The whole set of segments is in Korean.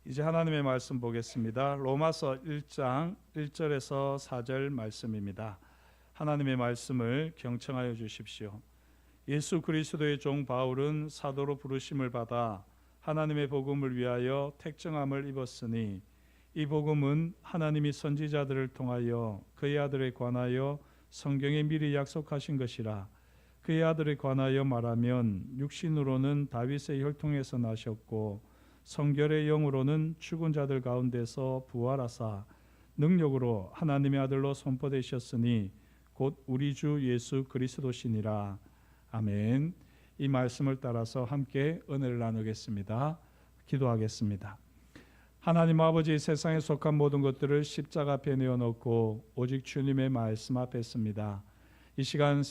이제 하나님의 말씀 보겠습니다. 로마서 1장 1절에서 4절 말씀입니다. 하나님의 말씀을 경청하여 주십시오. 예수 그리스도의 종 바울은 사도로 부르심을 받아 하나님의 복음을 위하여 택정함을 입었으니 이 복음은 하나님이 선지자들을 통하여 그의 아들에 관하여 성경에 미리 약속하신 것이라. 그의 아들에 관하여 말하면 육신으로는 다윗의 혈통에서 나셨고 성결의 영으로는 죽은 자들 가운데서 부활하사 능력으로 하나님의 아들로 선포되셨으니 곧 우리 주 예수 그리스도시니라. 아멘. 이 말씀을 따라서 함께 은혜를 나누겠습니다. 기도하겠습니다. 하나님 아버지, 세상에 속한 모든 것들을 십자가 앞에 내어놓고 오직 주님의 말씀 앞에 있습니다. 이 시간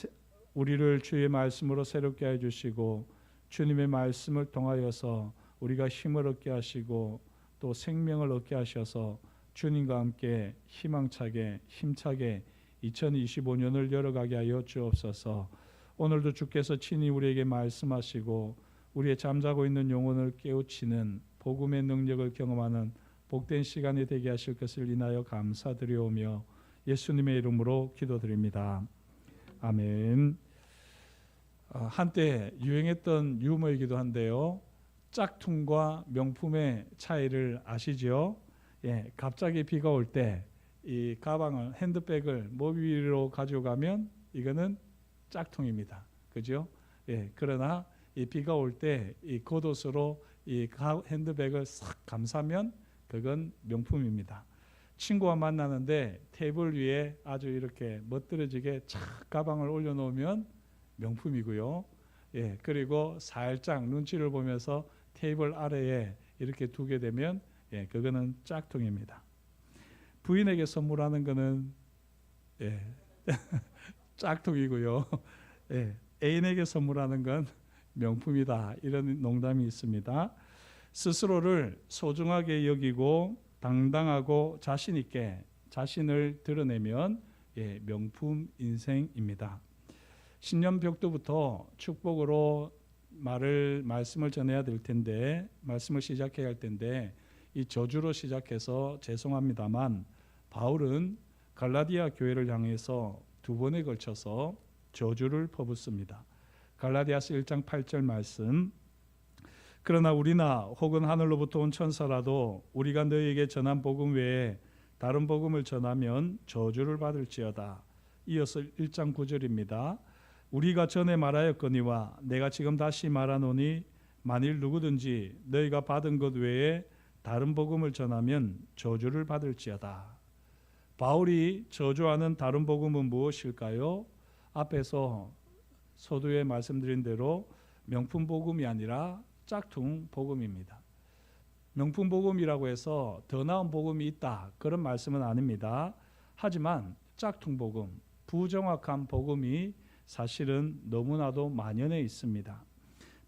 우리를 주의 말씀으로 새롭게 해주시고 주님의 말씀을 통하여서 우리가 힘을 얻게 하시고 또 생명을 얻게 하셔서 주님과 함께 희망차게 힘차게 2025년을 열어가게 하여 주옵소서. 오늘도 주께서 친히 우리에게 말씀하시고 우리의 잠자고 있는 영혼을 깨우치는 복음의 능력을 경험하는 복된 시간이 되게 하실 것을 인하여 감사드리오며 예수님의 이름으로 기도드립니다. 아멘. 한때 유행했던 유머이기도 한데요, 짝퉁과 명품의 차이를 아시죠? 예, 갑자기 비가 올 때 이 가방을, 핸드백을 목 위로 가지고 가면 이거는 짝퉁입니다. 그죠? 예, 그러나 이 비가 올 때 이 겉옷으로 이 핸드백을 싹 감싸면 그건 명품입니다. 친구와 만나는데 테이블 위에 아주 이렇게 멋들어지게 착 가방을 올려놓으면 명품이고요. 예, 그리고 살짝 눈치를 보면서 테이블 아래에 이렇게 두게 되면 예, 그거는 짝퉁입니다. 부인에게 선물하는 거는 예, 짝퉁이고요. 예, 애인에게 선물하는 건 명품이다. 이런 농담이 있습니다. 스스로를 소중하게 여기고 당당하고 자신 있게 자신을 드러내면 예, 명품 인생입니다. 신년 벽두부터 축복으로 말씀을 전해야 될 텐데, 말씀을 시작해야 할 텐데 이 저주로 시작해서 죄송합니다만 바울은 갈라디아 교회를 향해서 두 번에 걸쳐서 저주를 퍼붓습니다. 갈라디아서 1장 8절 말씀, 그러나 우리나 혹은 하늘로부터 온 천사라도 우리가 너희에게 전한 복음 외에 다른 복음을 전하면 저주를 받을지어다. 이어서 1장 9절입니다. 우리가 전에 말하였거니와 내가 지금 다시 말하노니 만일 누구든지 너희가 받은 것 외에 다른 복음을 전하면 저주를 받을지어다. 바울이 저주하는 다른 복음은 무엇일까요? 앞에서 서두에 말씀드린 대로 명품 복음이 아니라 짝퉁 복음입니다. 명품 복음이라고 해서 더 나은 복음이 있다, 그런 말씀은 아닙니다. 하지만 짝퉁 복음, 부정확한 복음이 사실은 너무나도 만연해 있습니다.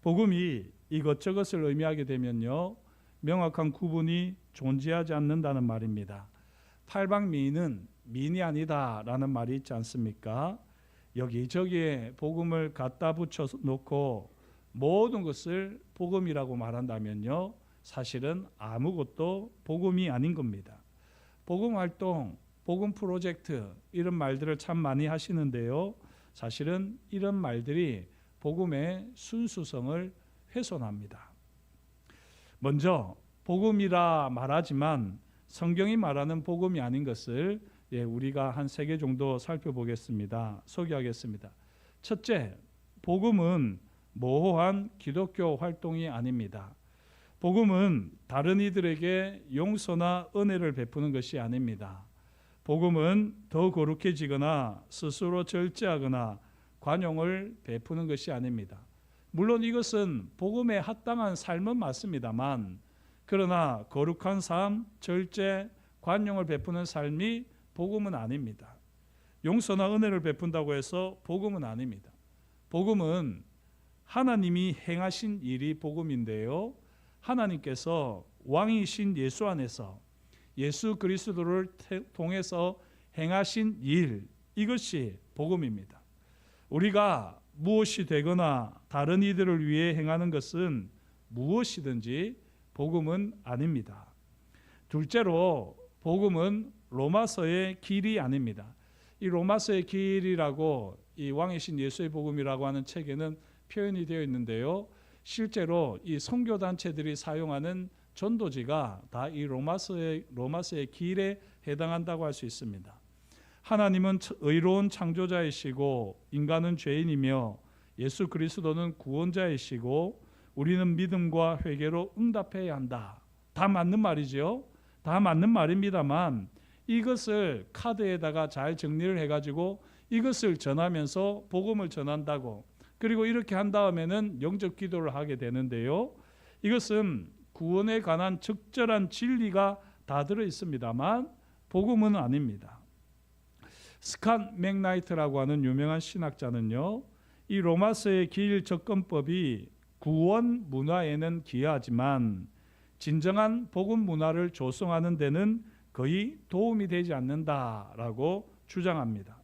복음이 이것저것을 의미하게 되면요, 명확한 구분이 존재하지 않는다는 말입니다. 팔방미인은 미인이 아니다라는 말이 있지 않습니까? 여기저기에 복음을 갖다 붙여 놓고 모든 것을 복음이라고 말한다면요, 사실은 아무것도 복음이 아닌 겁니다. 복음 활동, 복음 프로젝트, 이런 말들을 참 많이 하시는데요, 사실은 이런 말들이 복음의 순수성을 훼손합니다. 먼저 복음이라 말하지만 성경이 말하는 복음이 아닌 것을 우리가 한 3개 정도 살펴보겠습니다. 소개하겠습니다. 첫째, 복음은 모호한 기독교 활동이 아닙니다. 복음은 다른 이들에게 용서나 은혜를 베푸는 것이 아닙니다. 복음은 더 거룩해지거나 스스로 절제하거나 관용을 베푸는 것이 아닙니다. 물론 이것은 복음에 합당한 삶은 맞습니다만, 그러나 거룩한 삶, 절제, 관용을 베푸는 삶이 복음은 아닙니다. 용서나 은혜를 베푼다고 해서 복음은 아닙니다. 복음은 하나님이 행하신 일이 복음인데요, 하나님께서 왕이신 예수 안에서 예수 그리스도를 통해서 행하신 일, 이것이 복음입니다. 우리가 무엇이 되거나 다른 이들을 위해 행하는 것은 무엇이든지 복음은 아닙니다. 둘째로 복음은 로마서의 길이 아닙니다. 이 로마서의 길이라고 이 왕이신 예수의 복음이라고 하는 책에는 표현이 되어 있는데요. 실제로 이 선교 단체들이 사용하는 전도지가 다 이 로마서의 길에 해당한다고 할 수 있습니다. 하나님은 의로운 창조자이시고 인간은 죄인이며 예수 그리스도는 구원자이시고 우리는 믿음과 회개로 응답해야 한다. 다 맞는 말이죠. 다 맞는 말입니다만 이것을 카드에다가 잘 정리를 해가지고 이것을 전하면서 복음을 전한다고, 그리고 이렇게 한 다음에는 영접 기도를 하게 되는데요. 이것은 구원에 관한 적절한 진리가 다 들어 있습니다만 복음은 아닙니다. 스캇 맥나이트라고 하는 유명한 신학자는요, 이 로마서의 길 접근법이 구원 문화에는 기여하지만 진정한 복음 문화를 조성하는 데는 거의 도움이 되지 않는다라고 주장합니다.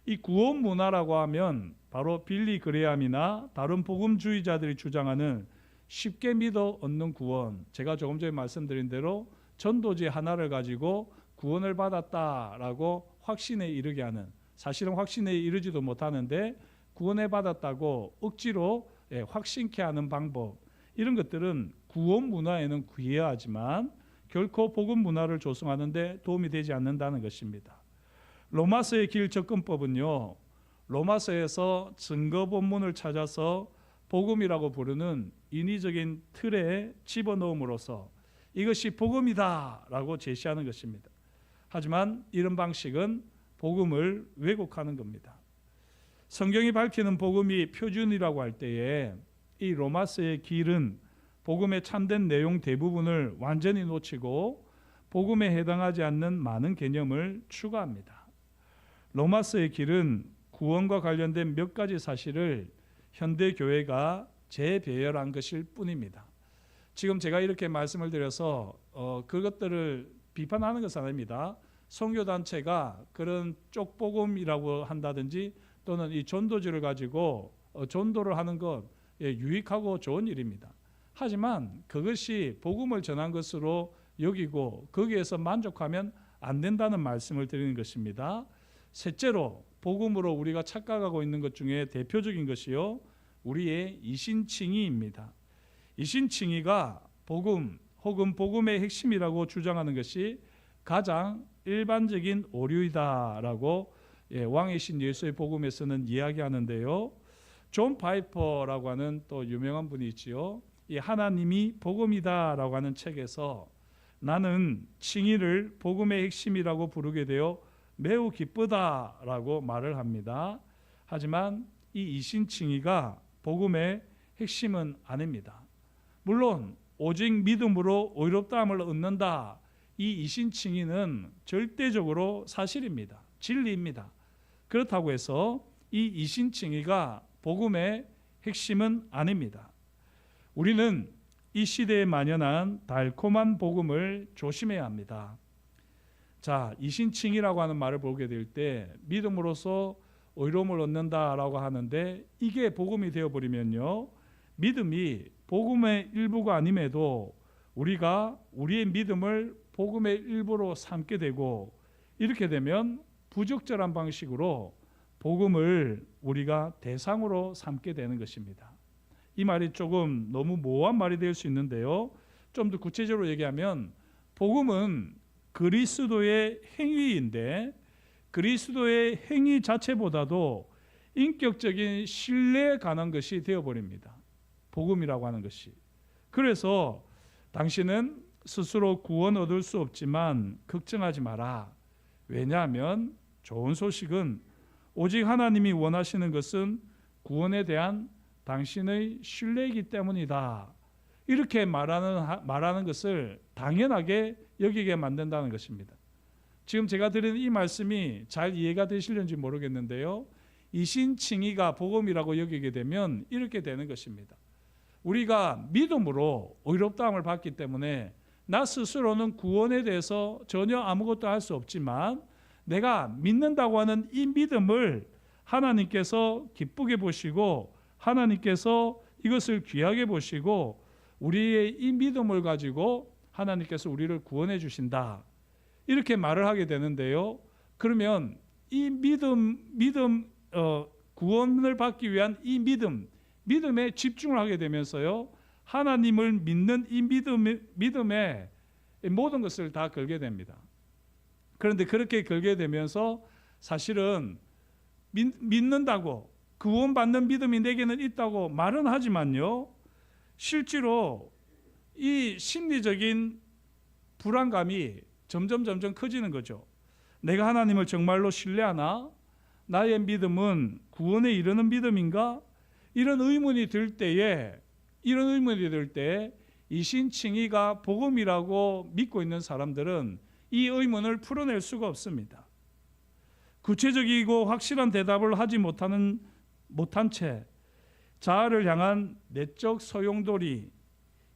이 구원 문화라고 하면 바로 빌리 그레함이나 다른 복음주의자들이 주장하는 쉽게 믿어 얻는 구원, 제가 조금 전에 말씀드린 대로 전도지 하나를 가지고 구원을 받았다라고 확신에 이르게 하는, 사실은 확신에 이르지도 못하는데 구원을 받았다고 억지로 확신케 하는 방법, 이런 것들은 구원 문화에는 기여하지만 결코 복음 문화를 조성하는 데 도움이 되지 않는다는 것입니다. 로마서의 길 접근법은요, 로마서에서 증거 본문을 찾아서 복음이라고 부르는 인위적인 틀에 집어넣음으로써 이것이 복음이다라고 제시하는 것입니다. 하지만 이런 방식은 복음을 왜곡하는 겁니다. 성경이 밝히는 복음이 표준이라고 할 때에 이 로마서의 길은 복음의 참된 내용 대부분을 완전히 놓치고 복음에 해당하지 않는 많은 개념을 추가합니다. 로마서의 길은 구원과 관련된 몇 가지 사실을 현대 교회가 재배열한 것일 뿐입니다. 지금 제가 이렇게 말씀을 드려서 그것들을 비판하는 것은 아닙니다. 선교단체가 그런 쪽복음이라고 한다든지 또는 이 전도지를 가지고 전도를 하는 것 유익하고 좋은 일입니다. 하지만 그것이 복음을 전한 것으로 여기고 거기에서 만족하면 안 된다는 말씀을 드리는 것입니다. 셋째로 복음으로 우리가 착각하고 있는 것 중에 대표적인 것이요, 우리의 이신칭의입니다. 이신칭의가 복음 혹은 복음의 핵심이라고 주장하는 것이 가장 일반적인 오류이다라고 왕이신 예수의 복음에서는 이야기하는데요. 존 파이퍼라고 하는 또 유명한 분이 있지요. 이 하나님이 복음이다라고 하는 책에서 나는 칭의를 복음의 핵심이라고 부르게 되어 매우 기쁘다라고 말을 합니다. 하지만 이 이신칭의가 복음의 핵심은 아닙니다. 물론 오직 믿음으로 의롭다함을 얻는다, 이 이신칭의는 절대적으로 사실입니다. 진리입니다. 그렇다고 해서 이 이신칭의가 복음의 핵심은 아닙니다. 우리는 이 시대에 만연한 달콤한 복음을 조심해야 합니다. 자, 이신칭의라고 하는 말을 보게 될 때 믿음으로써 의로움을 얻는다라고 하는데 이게 복음이 되어버리면요, 믿음이 복음의 일부가 아님에도 우리가 우리의 믿음을 복음의 일부로 삼게 되고, 이렇게 되면 부적절한 방식으로 복음을 우리가 대상으로 삼게 되는 것입니다. 이 말이 조금 너무 모호한 말이 될 수 있는데요, 좀 더 구체적으로 얘기하면 복음은 그리스도의 행위인데 그리스도의 행위 자체보다도 인격적인 신뢰에 관한 것이 되어버립니다. 복음이라고 하는 것이. 그래서 당신은 스스로 구원 얻을 수 없지만 걱정하지 마라. 왜냐하면 좋은 소식은 오직 하나님이 원하시는 것은 구원에 대한 당신의 신뢰이기 때문이다. 이렇게 말하는 것을 당연하게 여기게 만든다는 것입니다. 지금 제가 드리는 이 말씀이 잘 이해가 되시는지 모르겠는데요, 이신칭의가 복음이라고 여기게 되면 이렇게 되는 것입니다. 우리가 믿음으로 의롭다함을 받기 때문에 나 스스로는 구원에 대해서 전혀 아무것도 할 수 없지만 내가 믿는다고 하는 이 믿음을 하나님께서 기쁘게 보시고 하나님께서 이것을 귀하게 보시고 우리의 이 믿음을 가지고 하나님께서 우리를 구원해 주신다. 이렇게 말을 하게 되는데요. 그러면 이 구원을 받기 위한 이 믿음에 집중을 하게 되면서요. 하나님을 믿는 이 믿음에 모든 것을 다 걸게 됩니다. 그런데 그렇게 걸게 되면서 사실은 믿는다고 구원받는 믿음이 내게는 있다고 말은 하지만요. 실제로 이 심리적인 불안감이 점점 커지는 거죠. 내가 하나님을 정말로 신뢰하나? 나의 믿음은 구원에 이르는 믿음인가? 이런 의문이 들 때에 이신칭의가 복음이라고 믿고 있는 사람들은 이 의문을 풀어낼 수가 없습니다. 구체적이고 확실한 대답을 하지 못한 채 자아를 향한 내적 소용돌이,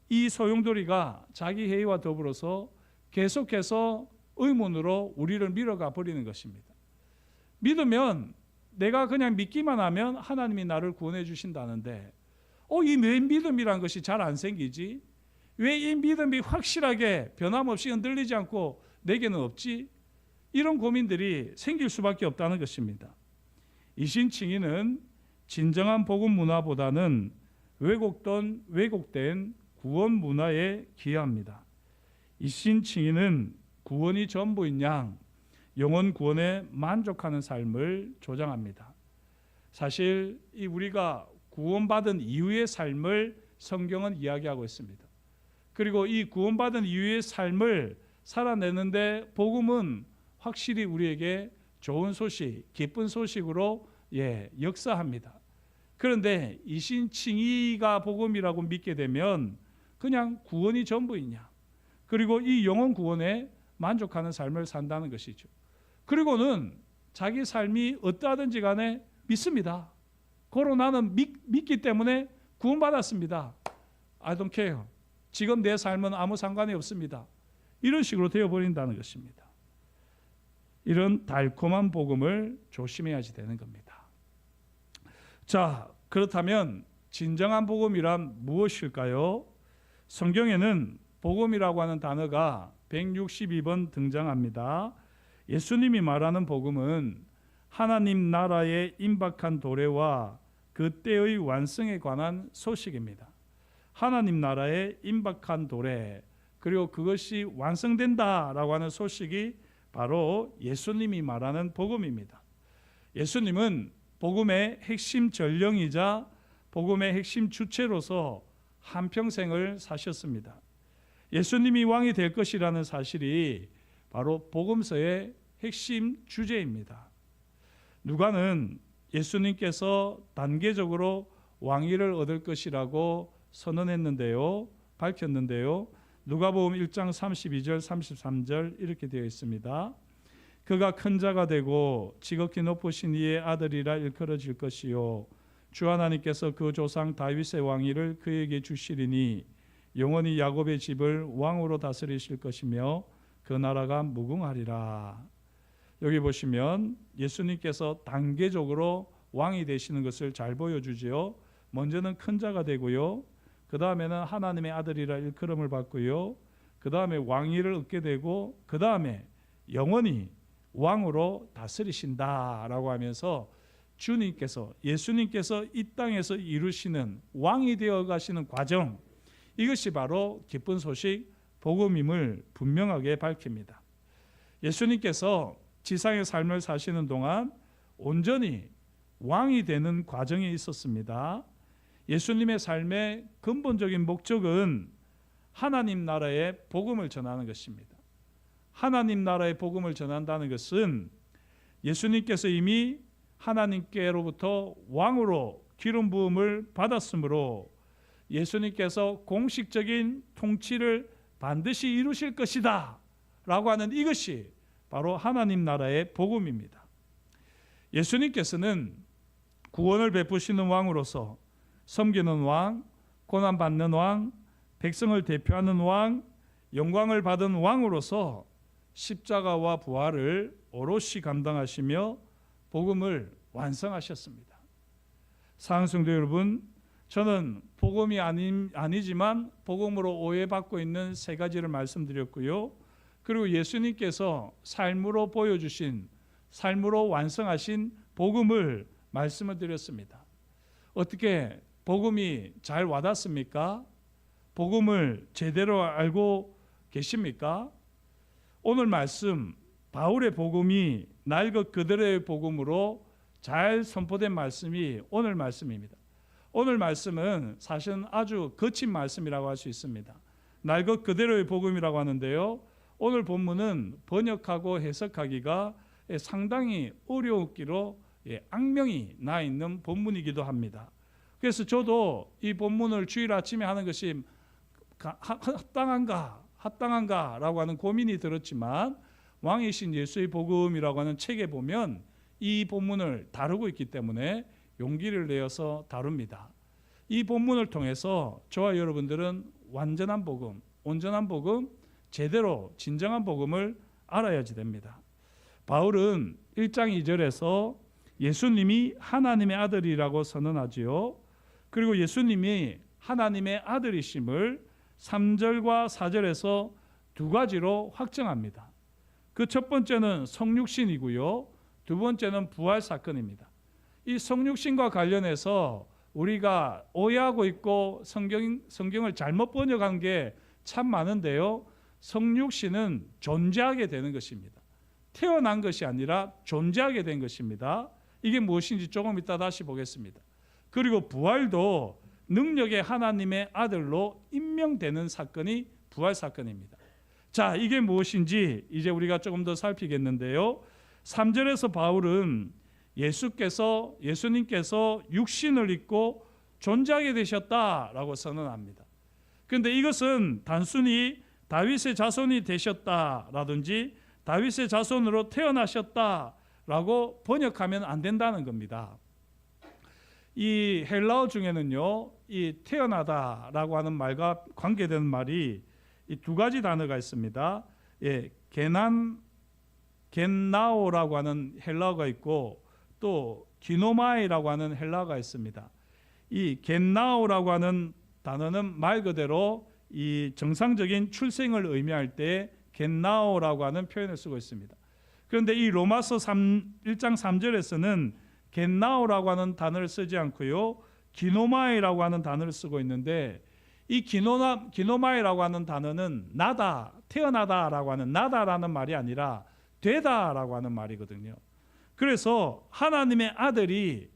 이 소용돌이가 자기 회의와 더불어서 계속해서 의문으로 우리를 밀어가 버리는 것입니다. 믿으면 내가 그냥 믿기만 하면 하나님이 나를 구원해 주신다는데 이 왜 믿음이란 것이 잘 안 생기지? 왜 이 믿음이 확실하게 변함없이 흔들리지 않고 내게는 없지? 이런 고민들이 생길 수밖에 없다는 것입니다. 이신칭의는 진정한 복음 문화보다는 왜곡된 구원 문화에 기여합니다. 이신칭의는 구원이 전부인 양 영혼 구원에 만족하는 삶을 조장합니다. 사실 우리가 구원받은 이후의 삶을 성경은 이야기하고 있습니다. 그리고 이 구원받은 이후의 삶을 살아내는데 복음은 확실히 우리에게 좋은 소식, 기쁜 소식으로 역사합니다. 그런데 이신칭의가 복음이라고 믿게 되면 그냥 구원이 전부이냐, 그리고 이 영혼 구원에 만족하는 삶을 산다는 것이죠. 그리고는 자기 삶이 어떠하든지 간에 믿습니다. 고로 나는 믿기 때문에 구원받았습니다. I don't care. 지금 내 삶은 아무 상관이 없습니다. 이런 식으로 되어버린다는 것입니다. 이런 달콤한 복음을 조심해야지 되는 겁니다. 자, 그렇다면 진정한 복음이란 무엇일까요? 성경에는 복음이라고 하는 단어가 162번 등장합니다. 예수님이 말하는 복음은 하나님 나라의 임박한 도래와 그 때의 완성에 관한 소식입니다. 하나님 나라의 임박한 도래, 그리고 그것이 완성된다라고 하는 소식이 바로 예수님이 말하는 복음입니다. 예수님은 복음의 핵심 전령이자 복음의 핵심 주체로서 한평생을 사셨습니다. 예수님이 왕이 될 것이라는 사실이 바로 복음서의 핵심 주제입니다. 누가는 예수님께서 단계적으로 왕위를 얻을 것이라고 밝혔는데요. 누가복음 1장 32절 33절 이렇게 되어 있습니다. 그가 큰 자가 되고 지극히 높으신 이의 아들이라 일컬어질 것이요 주 하나님께서 그 조상 다윗의 왕위를 그에게 주시리니 영원히 야곱의 집을 왕으로 다스리실 것이며 그 나라가 무궁하리라. 여기 보시면 예수님께서 단계적으로 왕이 되시는 것을 잘 보여주지요. 먼저는 큰 자가 되고요, 그 다음에는 하나님의 아들이라 일컬음을 받고요, 그 다음에 왕위를 얻게 되고, 그 다음에 영원히 왕으로 다스리신다라고 하면서 예수님께서 이 땅에서 이루시는 왕이 되어 가시는 과정, 이것이 바로 기쁜 소식 복음임을 분명하게 밝힙니다. 예수님께서 지상의 삶을 사시는 동안 온전히 왕이 되는 과정에 있었습니다. 예수님의 삶의 근본적인 목적은 하나님 나라의 복음을 전하는 것입니다. 하나님 나라의 복음을 전한다는 것은 예수님께서 이미 하나님께로부터 왕으로 기름 부음을 받았으므로 예수님께서 공식적인 통치를 반드시 이루실 것이다 라고 하는 이것이 바로 하나님 나라의 복음입니다. 예수님께서는 구원을 베푸시는 왕으로서 섬기는 왕, 고난받는 왕, 백성을 대표하는 왕, 영광을 받은 왕으로서 십자가와 부활을 오롯이 감당하시며 복음을 완성하셨습니다. 사랑하는 성도 여러분, 저는 복음이 아니지만 복음으로 오해받고 있는 세 가지를 말씀드렸고요. 그리고 예수님께서 삶으로 보여주신, 삶으로 완성하신 복음을 말씀을 드렸습니다. 어떻게 복음이 잘 와닿습니까? 복음을 제대로 알고 계십니까? 오늘 말씀, 바울의 복음이 날 것 그대로의 복음으로 잘 선포된 말씀이 오늘 말씀입니다. 오늘 말씀은 사실은 아주 거친 말씀이라고 할 수 있습니다. 날 것 그대로의 복음이라고 하는데요, 오늘 본문은 번역하고 해석하기가 상당히 어려웠기로 악명이 나 있는 본문이기도 합니다. 그래서 저도 이 본문을 주일 아침에 하는 것이 합당한가 라고 하는 고민이 들었지만, 왕이신 예수의 복음이라고 하는 책에 보면 이 본문을 다루고 있기 때문에 용기를 내어서 다룹니다. 이 본문을 통해서 저와 여러분들은 완전한 복음, 온전한 복음, 제대로 진정한 복음을 알아야지 됩니다. 바울은 1장 2절에서 예수님이 하나님의 아들이라고 선언하지요. 그리고 예수님이 하나님의 아들이심을 3절과 4절에서 두 가지로 확정합니다. 그 첫 번째는 성육신이고요, 두 번째는 부활 사건입니다. 이 성육신과 관련해서 우리가 오해하고 있고 성경을 잘못 번역한 게 참 많은데요, 성육신은 존재하게 되는 것입니다. 태어난 것이 아니라 존재하게 된 것입니다. 이게 무엇인지 조금 이따 다시 보겠습니다. 그리고 부활도 능력의 하나님의 아들로 임명되는 사건이 부활 사건입니다. 자, 이게 무엇인지 이제 우리가 조금 더 살피겠는데요, 3절에서 바울은 예수님께서 육신을 입고 존재하게 되셨다라고 선언합니다. 그런데 이것은 단순히 다윗의 자손이 되셨다라든지 다윗의 자손으로 태어나셨다라고 번역하면 안 된다는 겁니다. 이 헬라어 중에는요, 이 태어나다라고 하는 말과 관계되는 말이 이 두 가지 단어가 있습니다. 겐나오라고 하는 헬라어가 있고 또 기노마이라고 하는 헬라어가 있습니다. 이 겐나오라고 하는 단어는 말 그대로 이 정상적인 출생을 의미할 때 겐나오라고 하는 표현을 쓰고 있습니다. 그런데 이 로마서 1장 3절에서는 겐나오라고 하는 단어를 쓰지 않고요, 기노마이라고 하는 단어를 쓰고 있는데, 이 기노마이라고 하는 단어는 나다, 태어나다라고 하는 나다라는 말이 아니라 되다라고 하는 말이거든요. 그래서 하나님의 아들이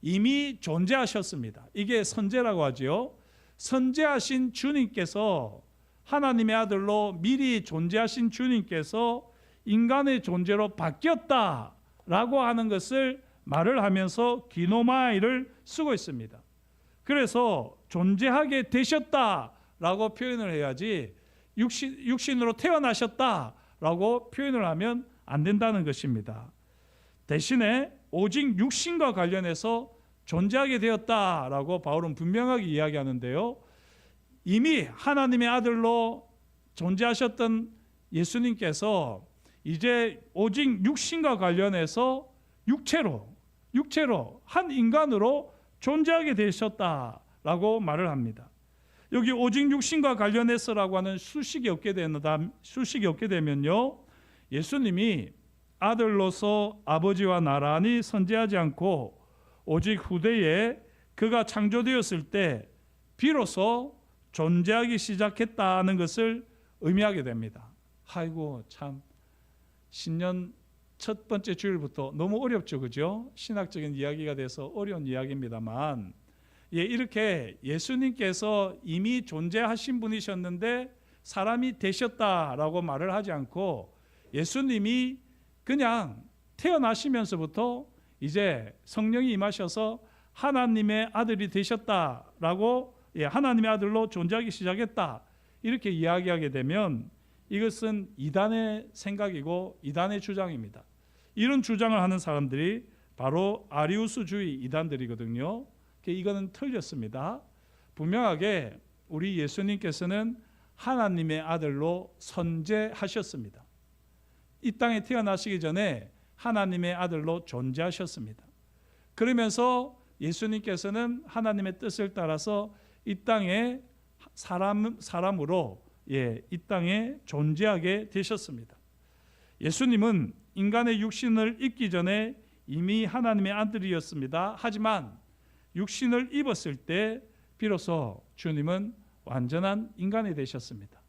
이미 존재하셨습니다. 이게 선제라고 하죠. 선제하신 주님께서, 하나님의 아들로 미리 존재하신 주님께서 인간의 존재로 바뀌었다라고 하는 것을 말을 하면서 기노마이를 쓰고 있습니다. 그래서 존재하게 되셨다라고 표현을 해야지 육신으로 태어나셨다라고 표현을 하면 안 된다는 것입니다. 대신에 오직 육신과 관련해서 존재하게 되었다라고 바울은 분명하게 이야기하는데요, 이미 하나님의 아들로 존재하셨던 예수님께서 이제 오직 육신과 관련해서 육체로 한 인간으로 존재하게 되셨다라고 말을 합니다. 여기 오직 육신과 관련해서라고 하는 수식이 없게 되면요, 예수님이 아들로서 아버지와 나란히 선재하지 않고 오직 후대에 그가 창조되었을 때 비로소 존재하기 시작했다는 것을 의미하게 됩니다. 아이고, 참 신년 첫 번째 주일부터 너무 어렵죠, 그죠? 신학적인 이야기가 돼서 어려운 이야기입니다만, 이렇게 예수님께서 이미 존재하신 분이셨는데 사람이 되셨다라고 말을 하지 않고, 예수님이 그냥 태어나시면서부터 이제 성령이 임하셔서 하나님의 아들이 되셨다라고, 하나님의 아들로 존재하기 시작했다, 이렇게 이야기하게 되면 이것은 이단의 생각이고 이단의 주장입니다. 이런 주장을 하는 사람들이 바로 아리우스주의 이단들이거든요. 이거는 틀렸습니다. 분명하게 우리 예수님께서는 하나님의 아들로 선재하셨습니다. 이 땅에 태어나시기 전에 하나님의 아들로 존재하셨습니다. 그러면서 예수님께서는 하나님의 뜻을 따라서 이 땅에 사람으로 이 땅에 존재하게 되셨습니다. 예수님은 인간의 육신을 입기 전에 이미 하나님의 아들이었습니다. 하지만 육신을 입었을 때 비로소 주님은 완전한 인간이 되셨습니다.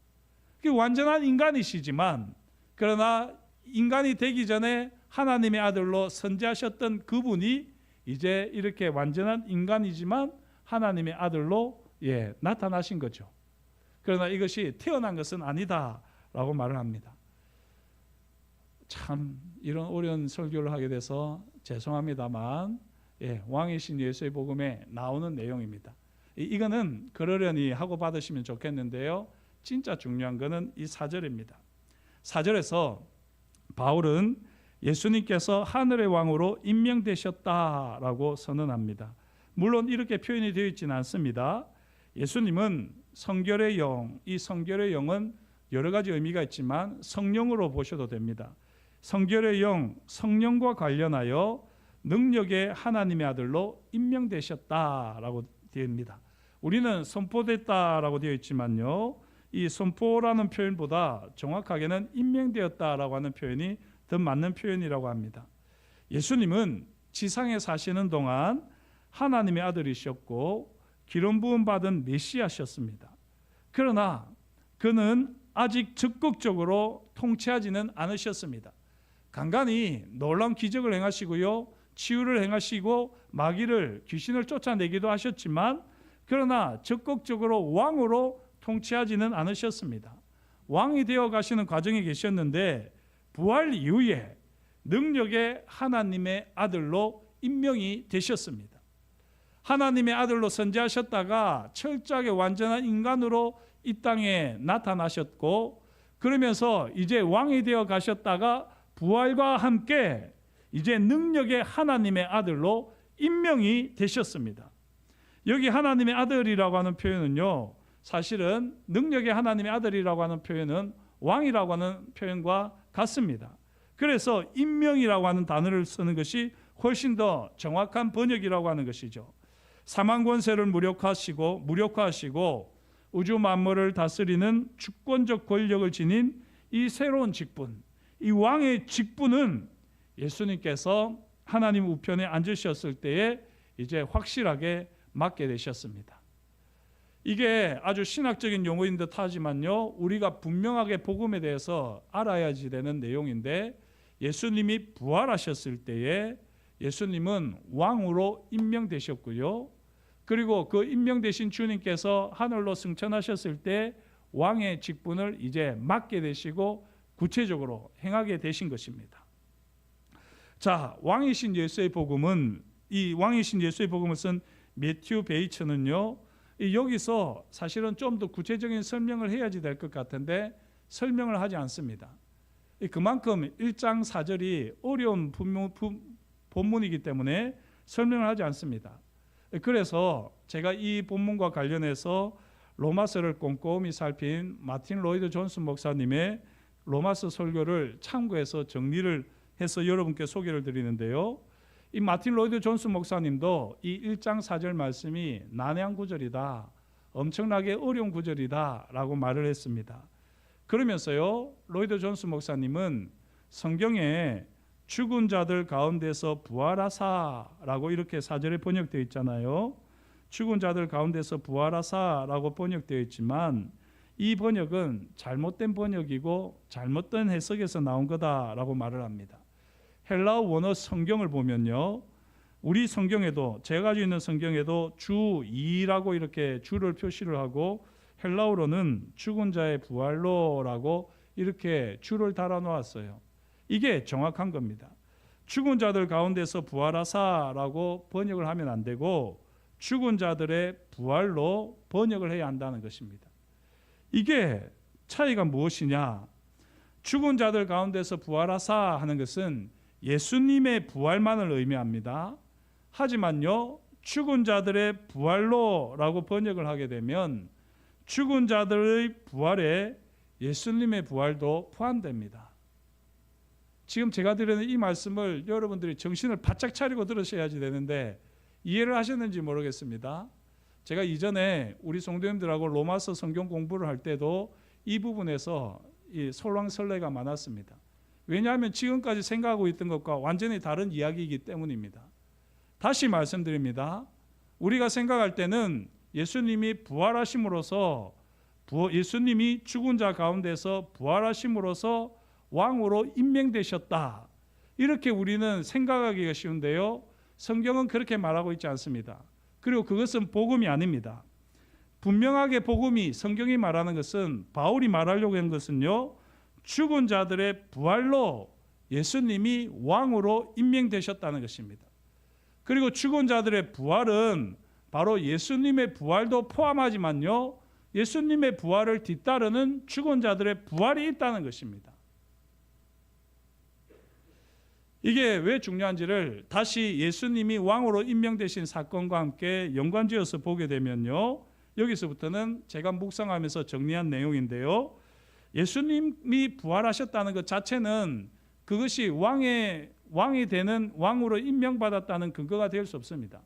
완전한 인간이시지만 그러나 인간이 되기 전에 하나님의 아들로 선지하셨던 그분이 이제 이렇게 완전한 인간이지만 하나님의 아들로 나타나신 거죠. 그러나 이것이 태어난 것은 아니다라고 말을 합니다. 참 이런 어려운 설교를 하게 돼서 죄송합니다만 왕이신 예수의 복음에 나오는 내용입니다. 이거는 그러려니 하고 받으시면 좋겠는데요. 진짜 중요한 것은 이 4절입니다. 4절에서 바울은 예수님께서 하늘의 왕으로 임명되셨다라고 선언합니다. 물론 이렇게 표현이 되어 있지는 않습니다. 예수님은 성결의 영, 이 성결의 영은 여러 가지 의미가 있지만 성령으로 보셔도 됩니다. 성결의 영, 성령과 관련하여 능력의 하나님의 아들로 임명되셨다라고 되어 있습니다. 우리는 선포됐다라고 되어 있지만요, 이 선포라는 표현보다 정확하게는 임명되었다라고 하는 표현이 더 맞는 표현이라고 합니다. 예수님은 지상에 사시는 동안 하나님의 아들이셨고 기름 부음 받은 메시아셨습니다. 그러나 그는 아직 적극적으로 통치하지는 않으셨습니다. 간간히 놀라운 기적을 행하시고요, 치유를 행하시고 마귀를, 귀신을 쫓아내기도 하셨지만 그러나 적극적으로 왕으로 통치하지는 않으셨습니다. 왕이 되어 가시는 과정에 계셨는데 부활 이후에 능력의 하나님의 아들로 임명이 되셨습니다. 하나님의 아들로 선지하셨다가 철저하게 완전한 인간으로 이 땅에 나타나셨고, 그러면서 이제 왕이 되어 가셨다가 부활과 함께 이제 능력의 하나님의 아들로 임명이 되셨습니다. 여기 하나님의 아들이라고 하는 표현은요, 사실은 능력의 하나님의 아들이라고 하는 표현은 왕이라고 하는 표현과 같습니다. 그래서 임명이라고 하는 단어를 쓰는 것이 훨씬 더 정확한 번역이라고 하는 것이죠. 사망 권세를 무력화하시고 우주 만물을 다스리는 주권적 권력을 지닌 이 새로운 직분, 이 왕의 직분은 예수님께서 하나님 우편에 앉으셨을 때에 이제 확실하게 맡게 되셨습니다. 이게 아주 신학적인 용어인 듯 하지만요, 우리가 분명하게 복음에 대해서 알아야지 되는 내용인데, 예수님이 부활하셨을 때에 예수님은 왕으로 임명되셨고요, 그리고 그 임명되신 주님께서 하늘로 승천하셨을 때 왕의 직분을 이제 맡게 되시고 구체적으로 행하게 되신 것입니다. 자, 왕이신 예수의 복음은, 이 왕이신 예수의 복음을 쓴 매튜 베이처는요, 여기서 사실은 좀 더 구체적인 설명을 해야지 될 것 같은데 설명을 하지 않습니다. 그만큼 1장 4절이 어려운 본문이기 때문에 설명을 하지 않습니다. 그래서 제가 이 본문과 관련해서 로마서를 꼼꼼히 살핀 마틴 로이드 존스 목사님의 로마서 설교를 참고해서 정리를 해서 여러분께 소개를 드리는데요, 이 마틴 로이드 존스 목사님도 이 1장 4절 말씀이 난해한 구절이다, 엄청나게 어려운 구절이다 라고 말을 했습니다. 그러면서요, 로이드 존스 목사님은 성경에 죽은 자들 가운데서 부활하사라고 이렇게 4절에 번역되어 있잖아요. 죽은 자들 가운데서 부활하사라고 번역되어 있지만 이 번역은 잘못된 번역이고 잘못된 해석에서 나온 거다라고 말을 합니다. 헬라어 원어 성경을 보면요, 우리 성경에도, 제가 가지고 있는 성경에도 주 2라고 이렇게 주를 표시를 하고 헬라어로는 죽은 자의 부활로라고 이렇게 주를 달아 놓았어요. 이게 정확한 겁니다. 죽은 자들 가운데서 부활하사라고 번역을 하면 안 되고 죽은 자들의 부활로 번역을 해야 한다는 것입니다. 이게 차이가 무엇이냐? 죽은 자들 가운데서 부활하사 하는 것은 예수님의 부활만을 의미합니다. 하지만요, 죽은 자들의 부활로라고 번역을 하게 되면 죽은 자들의 부활에 예수님의 부활도 포함됩니다. 지금 제가 드리는 이 말씀을 여러분들이 정신을 바짝 차리고 들으셔야지 되는데 이해를 하셨는지 모르겠습니다. 제가 이전에 우리 성도님들하고 로마서 성경 공부를 할 때도 이 부분에서 이 설왕설래가 많았습니다. 왜냐하면 지금까지 생각하고 있던 것과 완전히 다른 이야기이기 때문입니다. 다시 말씀드립니다. 우리가 생각할 때는 예수님이 부활하심으로써 예수님이 죽은 자 가운데서 부활하심으로써 왕으로 임명되셨다. 이렇게 우리는 생각하기가 쉬운데요. 성경은 그렇게 말하고 있지 않습니다. 그리고 그것은 복음이 아닙니다. 분명하게 복음이 성경이 말하는 것은 바울이 말하려고 하는 것은요. 죽은 자들의 부활로 예수님이 왕으로 임명되셨다는 것입니다. 그리고 죽은 자들의 부활은 바로 예수님의 부활도 포함하지만요. 예수님의 부활을 뒤따르는 죽은 자들의 부활이 있다는 것입니다. 이게 왜 중요한지를 다시 예수님이 왕으로 임명되신 사건과 함께 연관지어서 보게 되면요. 여기서부터는 제가 묵상하면서 정리한 내용인데요. 예수님이 부활하셨다는 것 자체는 그것이 왕이 되는 왕으로 임명받았다는 근거가 될 수 없습니다.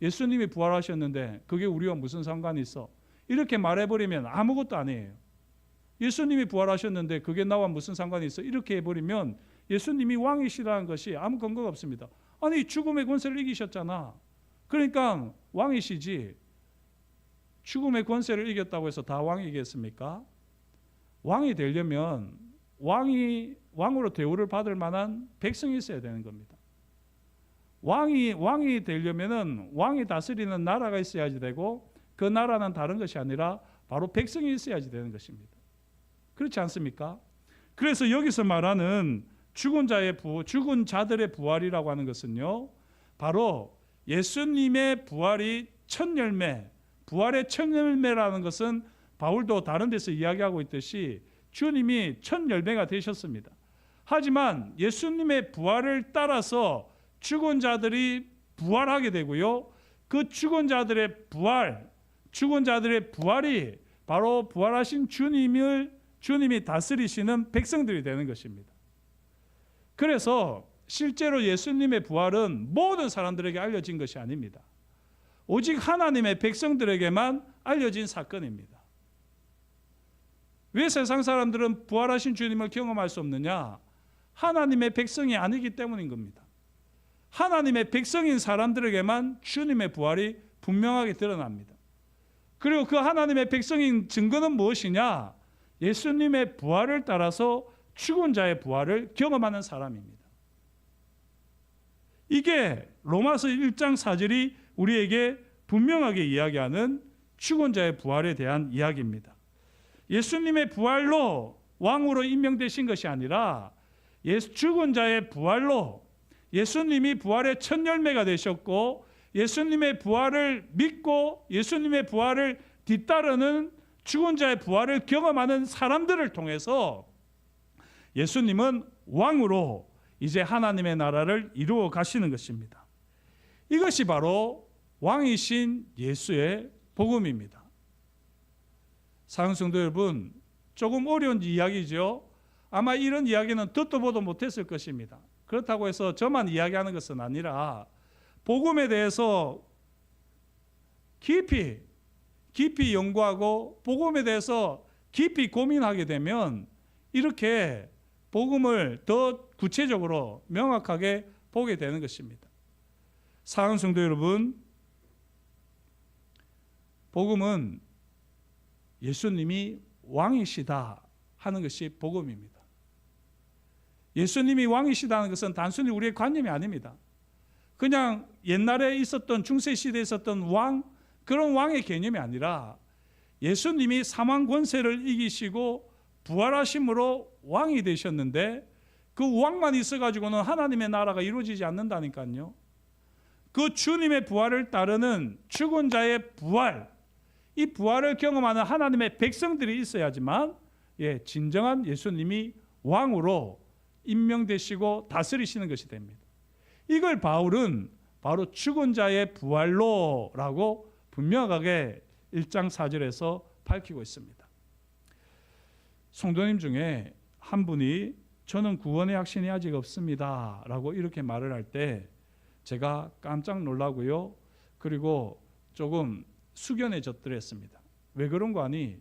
예수님이 부활하셨는데 그게 우리와 무슨 상관이 있어? 이렇게 말해버리면 아무것도 아니에요. 예수님이 부활하셨는데 그게 나와 무슨 상관이 있어? 이렇게 해버리면 예수님이 왕이시라는 것이 아무 근거가 없습니다. 아니 죽음의 권세를 이기셨잖아. 그러니까 왕이시지. 죽음의 권세를 이겼다고 해서 다 왕이겠습니까? 왕이 되려면 왕으로 대우를 받을 만한 백성이 있어야 되는 겁니다. 왕이 되려면은 왕이 다스리는 나라가 있어야지 되고 그 나라는 다른 것이 아니라 바로 백성이 있어야지 되는 것입니다. 그렇지 않습니까? 그래서 여기서 말하는 죽은 자들의 부활이라고 하는 것은요, 바로 예수님의 부활이 첫 열매, 부활의 첫 열매라는 것은 바울도 다른 데서 이야기하고 있듯이 주님이 첫 열매가 되셨습니다. 하지만 예수님의 부활을 따라서 죽은 자들이 부활하게 되고요, 그 죽은 자들의 부활이 바로 부활하신 주님이 다스리시는 백성들이 되는 것입니다. 그래서 실제로 예수님의 부활은 모든 사람들에게 알려진 것이 아닙니다. 오직 하나님의 백성들에게만 알려진 사건입니다. 왜 세상 사람들은 부활하신 주님을 경험할 수 없느냐? 하나님의 백성이 아니기 때문인 겁니다. 하나님의 백성인 사람들에게만 주님의 부활이 분명하게 드러납니다. 그리고 그 하나님의 백성인 증거는 무엇이냐? 예수님의 부활을 따라서 죽은 자의 부활을 경험하는 사람입니다. 이게 로마서 1장 4절이 우리에게 분명하게 이야기하는 죽은 자의 부활에 대한 이야기입니다. 예수님의 부활로 왕으로 임명되신 것이 아니라 죽은 자의 부활로 예수님이 부활의 첫 열매가 되셨고 예수님의 부활을 믿고 예수님의 부활을 뒤따르는 죽은 자의 부활을 경험하는 사람들을 통해서 예수님은 왕으로 이제 하나님의 나라를 이루어 가시는 것입니다. 이것이 바로 왕이신 예수의 복음입니다. 사랑하는 성도 여러분, 조금 어려운 이야기죠. 아마 이런 이야기는 듣도 보도 못했을 것입니다. 그렇다고 해서 저만 이야기하는 것은 아니라 복음에 대해서 깊이 연구하고 복음에 대해서 깊이 고민하게 되면 이렇게 복음을 더 구체적으로 명확하게 보게 되는 것입니다. 사랑하는 성도 여러분, 복음은 예수님이 왕이시다 하는 것이 복음입니다. 예수님이 왕이시다는 것은 단순히 우리의 관념이 아닙니다. 그냥 옛날에 있었던 중세시대에 있었던 그런 왕의 개념이 아니라 예수님이 사망 권세를 이기시고 부활하심으로 왕이 되셨는데 그 왕만 있어가지고는 하나님의 나라가 이루어지지 않는다니까요. 그 주님의 부활을 따르는 죽은 자의 부활, 이 부활을 경험하는 하나님의 백성들이 있어야지만 진정한 예수님이 왕으로 임명되시고 다스리시는 것이 됩니다. 이걸 바울은 바로 죽은 자의 부활로라고 분명하게 1장 4절에서 밝히고 있습니다. 성도님 중에 한 분이 저는 구원의 확신이 아직 없습니다 라고 이렇게 말을 할 때 제가 깜짝 놀라고요. 그리고 조금 숙연해졌더랬습니다. 왜 그런 거 아니?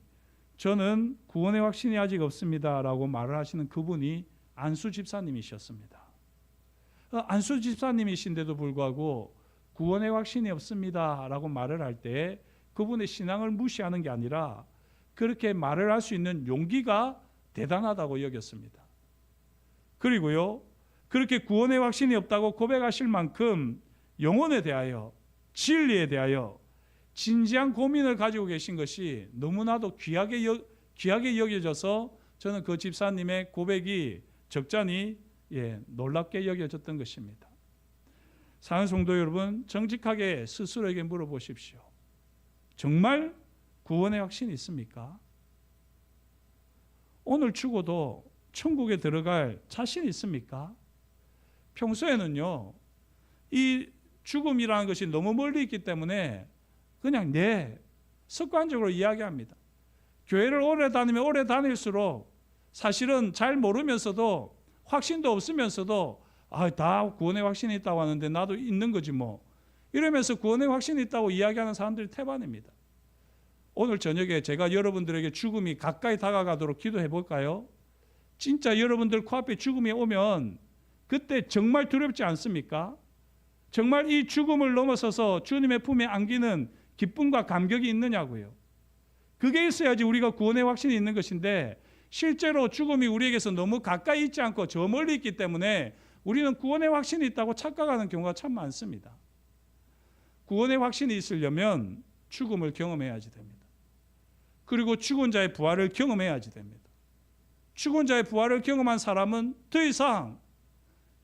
저는 구원의 확신이 아직 없습니다 라고 말을 하시는 그분이 안수 집사님이셨습니다. 안수 집사님이신데도 불구하고 구원의 확신이 없습니다 라고 말을 할 때 그분의 신앙을 무시하는 게 아니라 그렇게 말을 할 수 있는 용기가 대단하다고 여겼습니다. 그리고요, 그렇게 구원의 확신이 없다고 고백하실 만큼 영혼에 대하여, 진리에 대하여 진지한 고민을 가지고 계신 것이 너무나도 귀하게 여겨져서 저는 그 집사님의 고백이 적잖이 놀랍게 여겨졌던 것입니다. 사랑하는 성도 여러분, 정직하게 스스로에게 물어보십시오. 정말 구원의 확신이 있습니까? 오늘 죽어도 천국에 들어갈 자신 있습니까? 평소에는요, 이 죽음이라는 것이 너무 멀리 있기 때문에 그냥 습관적으로 이야기합니다. 교회를 오래 다니면 오래 다닐수록 사실은 잘 모르면서도 확신도 없으면서도 다 구원의 확신이 있다고 하는데 나도 있는 거지 뭐, 이러면서 구원의 확신이 있다고 이야기하는 사람들이 태반입니다. 오늘 저녁에 제가 여러분들에게 죽음이 가까이 다가가도록 기도해 볼까요? 진짜 여러분들 코앞에 죽음이 오면 그때 정말 두렵지 않습니까? 정말 이 죽음을 넘어서서 주님의 품에 안기는 기쁨과 감격이 있느냐고요. 그게 있어야지 우리가 구원의 확신이 있는 것인데, 실제로 죽음이 우리에게서 너무 가까이 있지 않고 저 멀리 있기 때문에 우리는 구원의 확신이 있다고 착각하는 경우가 참 많습니다. 구원의 확신이 있으려면 죽음을 경험해야지 됩니다. 그리고 죽은 자의 부활을 경험해야지 됩니다. 죽은 자의 부활을 경험한 사람은 더 이상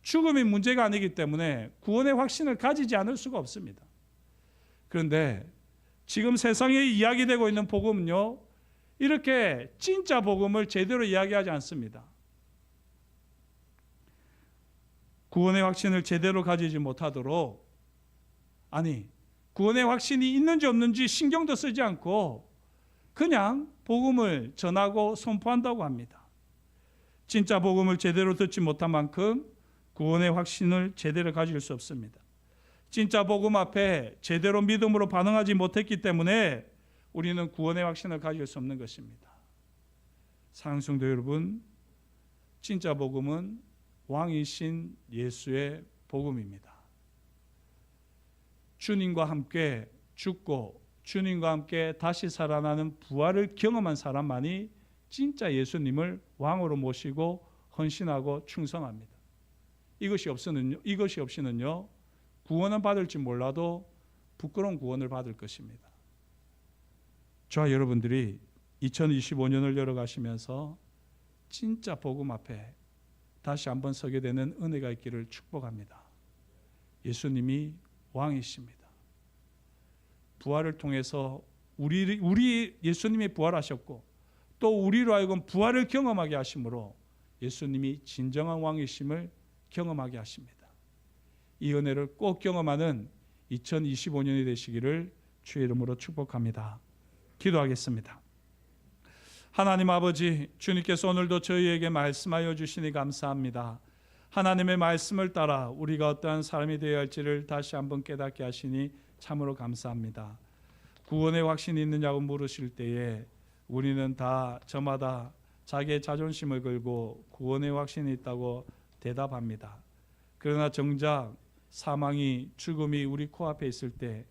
죽음이 문제가 아니기 때문에 구원의 확신을 가지지 않을 수가 없습니다. 그런데 지금 세상에 이야기되고 있는 복음은요, 이렇게 진짜 복음을 제대로 이야기하지 않습니다. 구원의 확신을 제대로 가지지 못하도록, 구원의 확신이 있는지 없는지 신경도 쓰지 않고 그냥 복음을 전하고 선포한다고 합니다. 진짜 복음을 제대로 듣지 못한 만큼 구원의 확신을 제대로 가질 수 없습니다. 진짜 복음 앞에 제대로 믿음으로 반응하지 못했기 때문에 우리는 구원의 확신을 가질 수 없는 것입니다. 사랑하는 성도 여러분, 진짜 복음은 왕이신 예수의 복음입니다. 주님과 함께 죽고 주님과 함께 다시 살아나는 부활을 경험한 사람만이 진짜 예수님을 왕으로 모시고 헌신하고 충성합니다. 이것이 없이는요, 구원은 받을지 몰라도 부끄러운 구원을 받을 것입니다. 저와 여러분들이 2025년을 열어가시면서 진짜 복음 앞에 다시 한번 서게 되는 은혜가 있기를 축복합니다. 예수님이 왕이십니다. 부활을 통해서 우리 예수님이 부활하셨고 또 우리로 하여금 부활을 경험하게 하심으로 예수님이 진정한 왕이심을 경험하게 하십니다. 이 은혜를 꼭 경험하는 2025년이 되시기를 주의 이름으로 축복합니다. 기도하겠습니다. 하나님 아버지, 주님께서 오늘도 저희에게 말씀하여 주시니 감사합니다. 하나님의 말씀을 따라 우리가 어떠한 사람이 되어야 할지를 다시 한번 깨닫게 하시니 참으로 감사합니다. 구원의 확신이 있느냐고 물으실 때에 우리는 다 저마다 자기의 자존심을 걸고 구원의 확신이 있다고 대답합니다. 그러나 정작 사망이, 죽음이 우리 코앞에 있을 때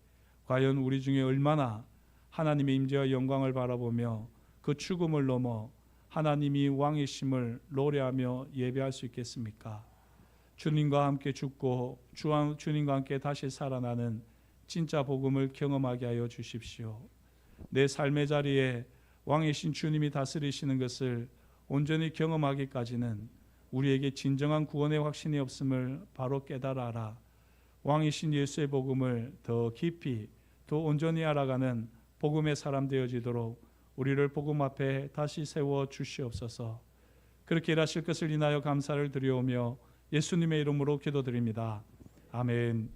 과연 우리 중에 얼마나 하나님의 임재와 영광을 바라보며 그 죽음을 넘어 하나님이 왕이심을 노래하며 예배할 수 있겠습니까? 주님과 함께 죽고 주님과 함께 다시 살아나는 진짜 복음을 경험하게 하여 주십시오. 내 삶의 자리에 왕이신 주님이 다스리시는 것을 온전히 경험하기까지는 우리에게 진정한 구원의 확신이 없음을 바로 깨달아라. 왕이신 예수의 복음을 더 깊이, 더 온전히 알아가는 복음의 사람 되어지도록 우리를 복음 앞에 다시 세워 주시옵소서. 그렇게 일하실 것을 인하여 감사를 드리오며 예수님의 이름으로 기도드립니다. 아멘.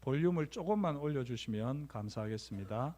볼륨을 조금만 올려주시면 감사하겠습니다.